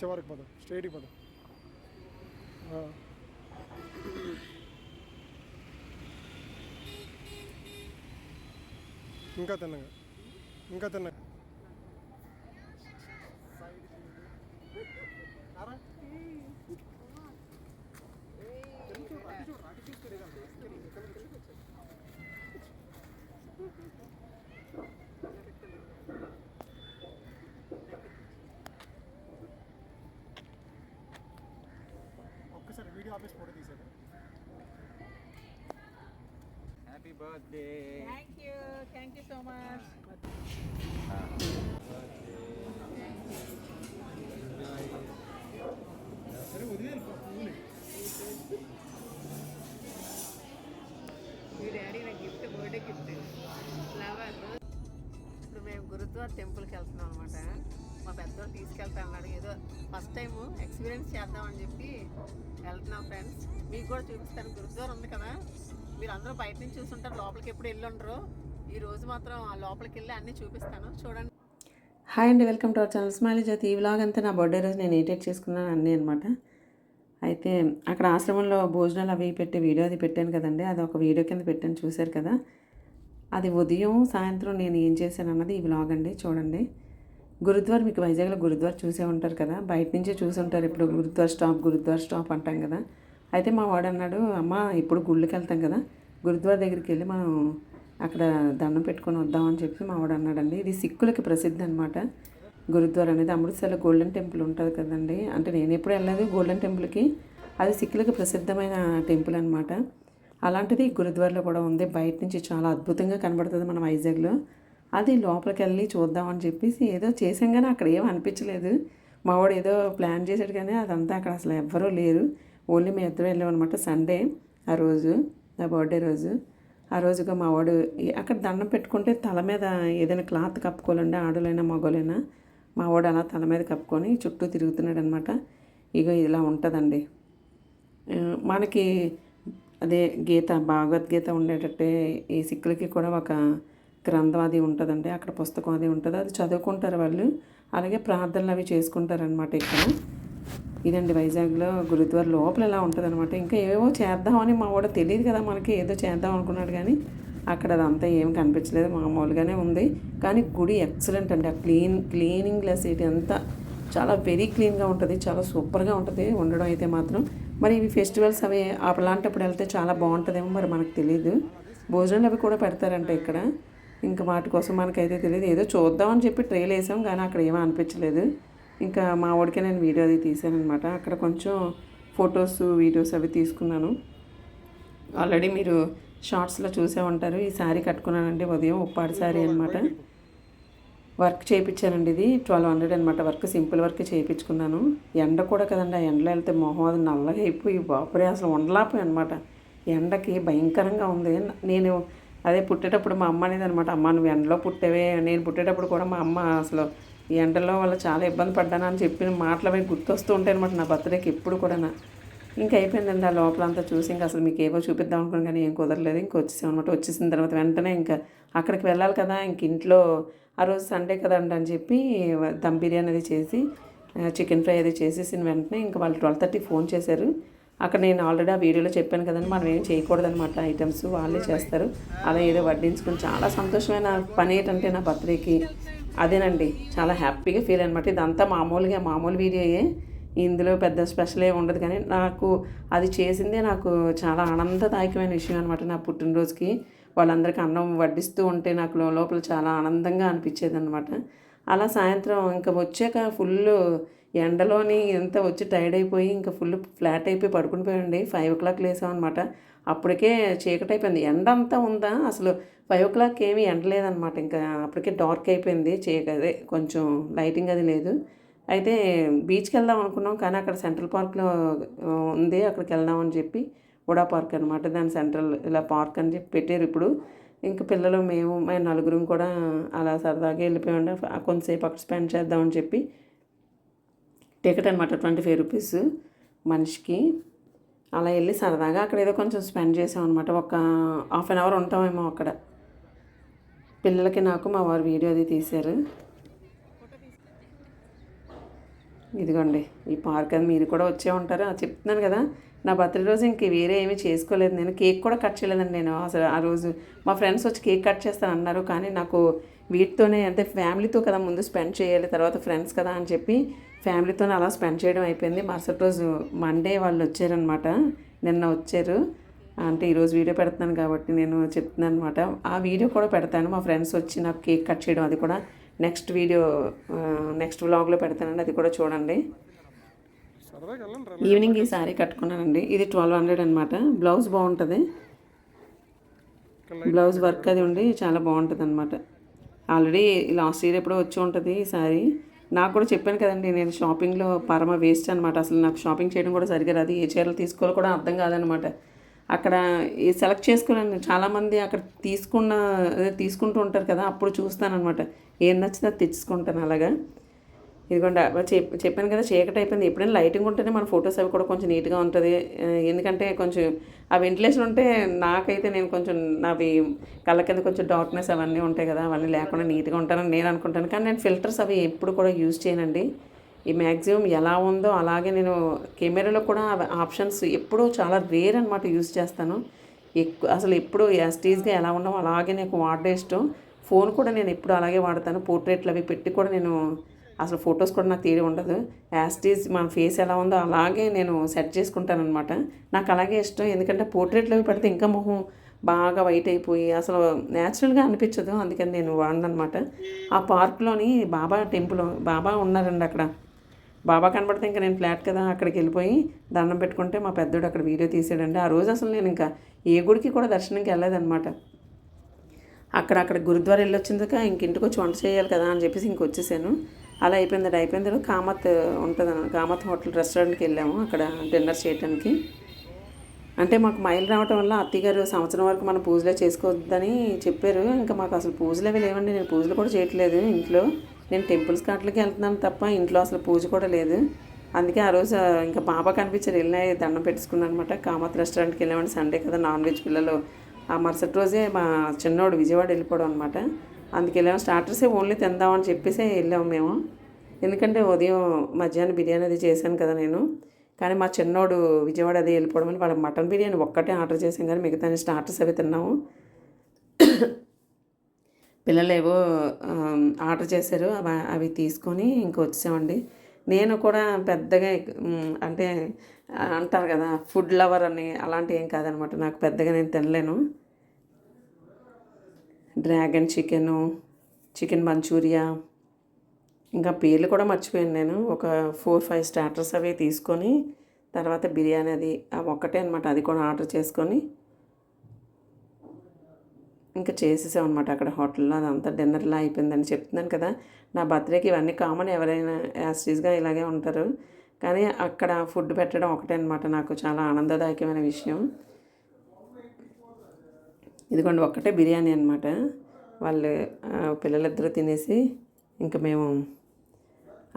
చివరికి పద, స్ట్రైట్కి పద. ఇంకా తిన్నగా, ఇంకా తిన్నగా. ఒక్కసారి వీడియో ఆఫీస్ ఫోటో తీసాడు. Happy birthday. Thank you so much. సరే వదిలేదు. మీ డాడీ నా గిఫ్ట్, బర్త్డే గిఫ్ట్ ఫ్లవర్. ఇప్పుడు మేము గురుద్వార్ టెంపుల్కి వెళ్తున్నాం అనమాట. మా పెద్దవాళ్ళు తీసుకెళ్తా అన్నాడు. ఏదో ఫస్ట్ టైం ఎక్స్పీరియన్స్ చేద్దామని చెప్పి వెళ్తున్నాం ఫ్రెండ్స్. మీకు కూడా చూపిస్తాను. గురుద్వార్ ఉంది కదా, మీరు అందరూ బయట నుంచి చూస్తుంటారు, లోపలికి ఎప్పుడు వెళ్ళి ఉండరు. ఈ రోజు మాత్రం ఆ లోపలికి వెళ్ళి అన్నీ చూపిస్తాను, చూడండి. హాయ్ అండి, welcome to our channel Smiley Jyothi. ఈ వ్లాగ్ అంతా నా బర్త్డే రోజు నేను ఎడిట్ చేసుకున్నాను అన్నీ అనమాట. అయితే అక్కడ ఆశ్రమంలో భోజనాలు అవి పెట్టే వీడియో అది పెట్టాను కదండి, అది ఒక వీడియో కింద పెట్టాను, చూశారు కదా. అది ఉదయం సాయంత్రం నేను ఏం చేశాను అన్నది ఈ వ్లాగ్ అండి, చూడండి. గురుద్వార్, మీకు వైజాగ్లో గురుద్వార్ చూసే ఉంటారు కదా, బయట నుంచే చూసి ఉంటారు. ఇప్పుడు గురుద్వార్ స్టాప్ అంటాం కదా. అయితే మా వాడు అన్నాడు, అమ్మ ఇప్పుడు గుళ్ళకి వెళ్తాం కదా, గురుద్వార్ దగ్గరికి వెళ్ళి మనం అక్కడ దండం పెట్టుకొని వద్దామని చెప్పి మా వాడు అన్నాడండి. ఇది సిక్కులకి ప్రసిద్ధి అనమాట గురుద్వార్ అనేది. అమృత్సర్లో గోల్డెన్ టెంపుల్ ఉంటుంది కదండి, అంటే నేను ఎప్పుడు వెళ్ళలేదు గోల్డెన్ టెంపుల్కి. అది సిక్కులకి ప్రసిద్ధమైన టెంపుల్ అనమాట. అలాంటిది గురుద్వార్లో కూడా ఉంది. బయట నుంచి చాలా అద్భుతంగా కనబడుతుంది మన వైజాగ్లో. అది లోపలికి వెళ్ళి చూద్దామని చెప్పేసి ఏదో చేసాం, కానీ అక్కడ ఏం అనిపించలేదు. మా వాడు ఏదో ప్లాన్ చేశాడు, కానీ అదంతా అక్కడ అసలు ఎవ్వరూ లేరు. ఓన్లీ మేము ఇద్దరు వెళ్ళాం అనమాట. సండే ఆ రోజు, నా బర్త్డే రోజు. ఆ రోజుగా మా వాడు అక్కడ దండం పెట్టుకుంటే తల మీద ఏదైనా క్లాత్ కప్పుకోవాలండి, ఆడలైనా మగోలైనా. మా వాడు అలా తల మీద కప్పుకొని చుట్టూ తిరుగుతున్నాడు అనమాట. ఇక ఇలా ఉంటుందండి మనకి. అదే గీత, భగవద్గీత ఉండేటట్టే ఈ సిక్కులకి కూడా ఒక గ్రంథం అది ఉంటుందండి, అక్కడ పుస్తకం అది ఉంటుంది. అది చదువుకుంటారు వాళ్ళు, అలాగే ప్రార్థనలు అవి చేసుకుంటారనమాట ఇక్కడ. ఇదండి వైజాగ్లో గురుద్వార్ లోపల ఎలా ఉంటుంది అనమాట. ఇంకా ఏవో చేద్దామని మా వాడు తెలియదు కదా మనకి, ఏదో చేద్దాం అనుకున్నాడు, కానీ అక్కడ అదంతా ఏం కనిపించలేదు, మామూలుగానే ఉంది. కానీ గుడి ఎక్సలెంట్ అండి. ఆ క్లీనింగ్ లెస్ ఇది అంతా చాలా వెరీ క్లీన్గా ఉంటుంది, చాలా సూపర్గా ఉంటుంది ఉండడం అయితే మాత్రం. మరి ఇవి ఫెస్టివల్స్ అవి అలాంటప్పుడు వెళ్తే చాలా బాగుంటుందేమో, మరి మనకు తెలియదు. భోజనాలు అవి కూడా పెడతారంట ఇక్కడ, ఇంకా వాటి కోసం మనకైతే తెలియదు. ఏదో చూద్దామని చెప్పి ట్రైల్ వేసాం, కానీ అక్కడ ఏమీ అనిపించలేదు. ఇంకా మా వాడికే నేను వీడియో అది తీసాను అనమాట. అక్కడ కొంచెం ఫొటోస్ వీడియోస్ అవి తీసుకున్నాను. ఆల్రెడీ మీరు షార్ట్స్లో చూసే ఉంటారు. ఈ శారీ కట్టుకున్నానండి ఉదయం, ఉప్పాడు శారీ అనమాట. వర్క్ చేయించానండి, ఇది 1200 అనమాట. వర్క్ సింపుల్ వర్క్ చేయించుకున్నాను. ఎండ కూడా కదండి, ఆ ఎండలో వెళ్తే మొహం అది నల్లగా అయిపోయి బాపురే అసలు ఉండలేకపోయి అనమాట. ఎండకి భయంకరంగా ఉంది. నేను అదే పుట్టేటప్పుడు మా అమ్మ అనేది అనమాట, అమ్మ నువ్వు ఎండలో పుట్టేవే. నేను పుట్టేటప్పుడు కూడా మా అమ్మ అసలు ఈ ఎండలో వల్ల చాలా ఇబ్బంది పడ్డాను అని చెప్పిన మాటలు అవి గుర్తొస్తూ ఉంటాయి అనమాట నా బర్త్డేకి ఎప్పుడు కూడా. ఇంకా అయిపోయిందండి ఆ లోపలంతా చూసి. ఇంకా అసలు మీకు ఏవో చూపిద్దాం అనుకున్నాను, కానీ ఏం కుదరలేదు. ఇంకా వచ్చేసాం అనమాట. వచ్చేసిన తర్వాత వెంటనే ఇంకా అక్కడికి వెళ్ళాలి కదా, ఇంక ఇంట్లో ఆ రోజు సండే కదండి అని చెప్పి దమ్ బిర్యానీ అది చేసి, చికెన్ ఫ్రై అది చేసేసిన వెంటనే ఇంకా వాళ్ళు 12:30 ఫోన్ చేశారు. అక్కడ నేను ఆల్రెడీ ఆ వీడియోలో చెప్పాను కదండి, మనం ఏం చేయకూడదనమాట, ఐటమ్స్ వాళ్ళే చేస్తారు. అలా ఏదో వడ్డించుకుని చాలా సంతోషమైన పని ఏంటంటే నా బర్త్డేకి అదేనండి, చాలా హ్యాపీగా ఫీల్ అనమాట. ఇదంతా మామూలు వీడియోయే, ఇందులో పెద్ద స్పెషల్ ఏమి ఉండదు, కానీ నాకు అది చేసిందే నాకు చాలా ఆనందదాయకమైన విషయం అనమాట. నా పుట్టినరోజుకి వాళ్ళందరికీ అన్నం వడ్డిస్తూ ఉంటే నాకు లోపల చాలా ఆనందంగా అనిపించేది అనమాట. అలా సాయంత్రం ఇంకా వచ్చాక ఫుల్ ఎండలోని ఎంత వచ్చి టైర్డ్ అయిపోయి ఇంకా ఫుల్ ఫ్లాట్ అయిపోయి పడుకుని పోయండి. 5 o'clock లేసామన్నమాట. అప్పటికే చీకటి అయిపోయింది. ఎండ అంతా ఉందా అసలు 5 o'clock ఏమీ ఎండ లేదనమాట. ఇంకా అప్పటికే డార్క్ అయిపోయింది, అదే కొంచెం లైటింగ్ అది లేదు. అయితే బీచ్కి వెళ్దాం అనుకున్నాం, కానీ అక్కడ సెంట్రల్ పార్క్లో ఉంది, అక్కడికి వెళ్దామని చెప్పి ఉడా పార్క్ అనమాట, దాని సెంట్రల్ ఇలా పార్క్ అని చెప్పి పెట్టారు ఇప్పుడు. ఇంకా పిల్లలు మేము నలుగురం కూడా అలా సరదాగా వెళ్ళిపోయామండి. కొంతసేపు అక్కడ స్పెండ్ చేద్దామని చెప్పి టికెట్ అనమాట 25 rupees మనిషికి. అలా వెళ్ళి సరదాగా అక్కడ ఏదో కొంచెం స్పెండ్ చేసాం అనమాట. ఒక ½ an hour ఉంటామేమో అక్కడ. పిల్లలకి నాకు మా వారు వీడియో అది తీశారు. ఇదిగోండి ఈ పార్క్ అది మీరు కూడా వచ్చే ఉంటారు చెప్తున్నాను కదా. నా బర్త్డే రోజు ఇంక వేరే ఏమీ చేసుకోలేదు నేను. కేక్ కూడా కట్ చేయలేదండి నేను అసలు ఆ రోజు. మా ఫ్రెండ్స్ వచ్చి కేక్ కట్ చేస్తాను అన్నారు, కానీ నాకు వీటితోనే అంటే ఫ్యామిలీతో కదా ముందు స్పెండ్ చేయాలి, తర్వాత ఫ్రెండ్స్ కదా అని చెప్పి ఫ్యామిలీతోనే అలా స్పెండ్ చేయడం అయిపోయింది. మరుసటి రోజు మండే వాళ్ళు వచ్చారనమాట, నిన్న వచ్చారు. అంటే ఈరోజు వీడియో పెడుతున్నాను కాబట్టి నేను చెప్తున్నాను అనమాట. ఆ వీడియో కూడా పెడతాను, మా ఫ్రెండ్స్ వచ్చి నాకు కేక్ కట్ చేయడం. అది కూడా నెక్స్ట్ వ్లాగ్లో పెడతానండి, అది కూడా చూడండి. ఈవినింగ్ ఈ శారీ కట్టుకున్నానండి. ఇది 1200 అనమాట. బ్లౌజ్ బాగుంటుంది, బ్లౌజ్ వర్క్ అది ఉండి చాలా బాగుంటుంది అనమాట. ఆల్రెడీ లాస్ట్ ఇయర్ ఎప్పుడో వచ్చి ఉంటుంది ఈ శారీ. నాకు కూడా చెప్పాను కదండి, నేను షాపింగ్లో పరమ వేస్ట్ అనమాట. అసలు నాకు షాపింగ్ చేయడం కూడా సరిగ్గా రాదు, ఏ చీరలు తీసుకోవాలో కూడా అర్థం కాదనమాట. అక్కడ సెలెక్ట్ చేసుకున్నాను, చాలామంది అక్కడ తీసుకుంటూ ఉంటారు కదా, అప్పుడు చూస్తానమాట ఏం నచ్చితే అది తెచ్చుకుంటాను అలాగా. ఇదిగోండి చెప్పాను కదా చీకటి అయిపోయింది. ఎప్పుడైనా లైటింగ్ ఉంటేనే మన ఫొటోస్ అవి కూడా కొంచెం నీట్గా ఉంటుంది. ఎందుకంటే కొంచెం ఆ వెంటిలేషన్ ఉంటే నాకైతే నేను కొంచెం నావి కళ్ళ కింద కొంచెం డార్క్నెస్ అవన్నీ ఉంటాయి కదా, అవన్నీ లేకుండా నీట్గా ఉంటానని నేను అనుకుంటాను. కానీ నేను ఫిల్టర్స్ అవి ఎప్పుడు కూడా యూజ్ చేయనండి. ఈ మ్యాక్సిమం ఎలా ఉందో అలాగే నేను కెమెరాలో కూడా ఆప్షన్స్ ఎప్పుడూ చాలా రేర్ అనమాట యూజ్ చేస్తాను. అసలు ఎప్పుడు యాస్టీజ్గా ఎలా ఉన్నామో అలాగే నాకు వాడే ఇష్టం. ఫోన్ కూడా నేను ఎప్పుడు అలాగే వాడతాను. పోర్ట్రేట్లు అవి పెట్టి కూడా నేను అసలు ఫొటోస్ కూడా నాకు తీరి ఉండదు. యాస్టీజ్ మన ఫేస్ ఎలా ఉందో అలాగే నేను సెట్ చేసుకుంటాను అనమాట. నాకు అలాగే ఇష్టం, ఎందుకంటే పోర్ట్రేట్లు అవి పెడితే ఇంకా మొహం బాగా వైట్ అయిపోయి అసలు న్యాచురల్గా అనిపించదు. అందుకని నేను వాడను అనమాట. ఆ పార్క్లోని బాబా టెంపుల్, బాబా ఉన్నారండి అక్కడ. బాబా కనబడితే ఇంకా నేను ఫ్లాట్ కదా, అక్కడికి వెళ్ళిపోయి దండం పెట్టుకుంటే మా పెద్దోడు అక్కడ వీడియో తీసాడండి. ఆ రోజు అసలు నేను ఇంకా ఏ గుడికి కూడా దర్శనంకి వెళ్ళలేదన్నమాట. అక్కడ గురుద్వారా వెళ్ళొచ్చిందాక ఇంక ఇంటికి వచ్చి వంట చేయాలి కదా అని చెప్పేసి ఇంక వచ్చేసాను. అలా అయిపోయింది. కామత్ ఉంటుంది, కామత్ హోటల్ రెస్టారెంట్కి వెళ్ళాము అక్కడ డిన్నర్ చేయడానికి. అంటే మాకు మైలు రావటం వల్ల అత్తయ్యగారు సంవత్సరం వరకు మనం పూజలే చేసుకోవద్దని చెప్పారు. ఇంకా మాకు అసలు పూజలు అవి లేవండి, నేను పూజలు కూడా చేయట్లేదు ఇంట్లో. నేను టెంపుల్స్ కాట్లకి వెళ్తున్నాను తప్ప ఇంట్లో అసలు పూజ కూడా లేదు. అందుకే ఆ రోజు ఇంకా బాబా కనిపించారు, వెళ్ళి దండం పెట్టుకున్నాను అనమాట. కామత్ రెస్టారెంట్కి వెళ్ళామండి, సండే కదా నాన్ వెజ్ పిల్లలు. ఆ మరుసటి రోజే మా చిన్నోడు విజయవాడ వెళ్ళిపోవడం అనమాట. అందుకు వెళ్ళాము. స్టార్టర్సే ఓన్లీ తిందామని చెప్పేసి వెళ్ళాము మేము, ఎందుకంటే ఉదయం మధ్యాహ్నం బిర్యానీ అది చేశాను కదా నేను. కానీ మా చిన్నోడు విజయవాడ అది వెళ్ళిపోవడం అని వాళ్ళ మటన్ బిర్యానీ ఒక్కటే ఆర్డర్ చేసాం, కానీ మిగతా స్టార్టర్స్ అవి తిన్నాము. పిల్లలు ఏవో ఆర్డర్ చేశారు, అవి తీసుకొని ఇంక వచ్చామండి. నేను కూడా పెద్దగా అంటే అంటారు కదా ఫుడ్ లవర్ అని, అలాంటివి ఏం కాదనమాట. నాకు పెద్దగా నేను తినలేను. డ్రాగన్ చికెన్ మంచూరియా, ఇంకా పేర్లు కూడా మర్చిపోయాను నేను. ఒక 4-5 స్టార్టర్స్ అవి తీసుకొని తర్వాత బిర్యానీ అది ఒక్కటే అనమాట, అది కూడా ఆర్డర్ చేసుకొని ఇంకా చేసేసాం అనమాట అక్కడ హోటల్లో. అదంతా డిన్నర్లా అయిపోయిందని చెప్తున్నాను కదా. నా బర్త్డేకి ఇవన్నీ కామన్, ఎవరైనా యాస్టీజ్గా ఇలాగే ఉంటారు. కానీ అక్కడ ఫుడ్ పెట్టడం ఒకటే అనమాట నాకు చాలా ఆనందదాయకమైన విషయం. ఇదిగోండి ఒక్కటే బిర్యానీ అనమాట. వాళ్ళు పిల్లలిద్దరూ తినేసి ఇంకా మేము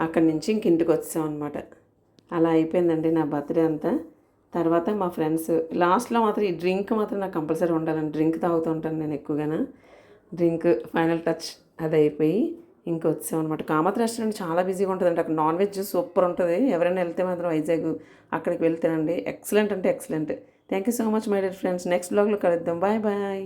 అక్కడి నుంచి ఇంక ఇంటికి వచ్చాం అనమాట. అలా అయిపోయిందండి నా బర్త్డే అంతా. తర్వాత మా ఫ్రెండ్స్ లాస్ట్లో మాత్రం ఈ డ్రింక్ మాత్రం నాకు కంపల్సరీ ఉండాలని, డ్రింక్ తాగుతూ ఉంటాను నేను ఎక్కువగాను. డ్రింక్ ఫైనల్ టచ్ అది అయిపోయి ఇంక వచ్చాం అనమాట. కామత్ రెస్టారెంట్ చాలా బిజీగా ఉంటుందండి, అక్కడ నాన్ వెజ్ సూపర్ ఉంటుంది. ఎవరైనా వెళ్తే మాత్రం వైజాగ్ అక్కడికి వెళ్తేనండి ఎక్సలెంట్ అంటే excellent. Thank you so much my dear friends. Next బ్లాగ్లో కలుద్దాం. Bye bye.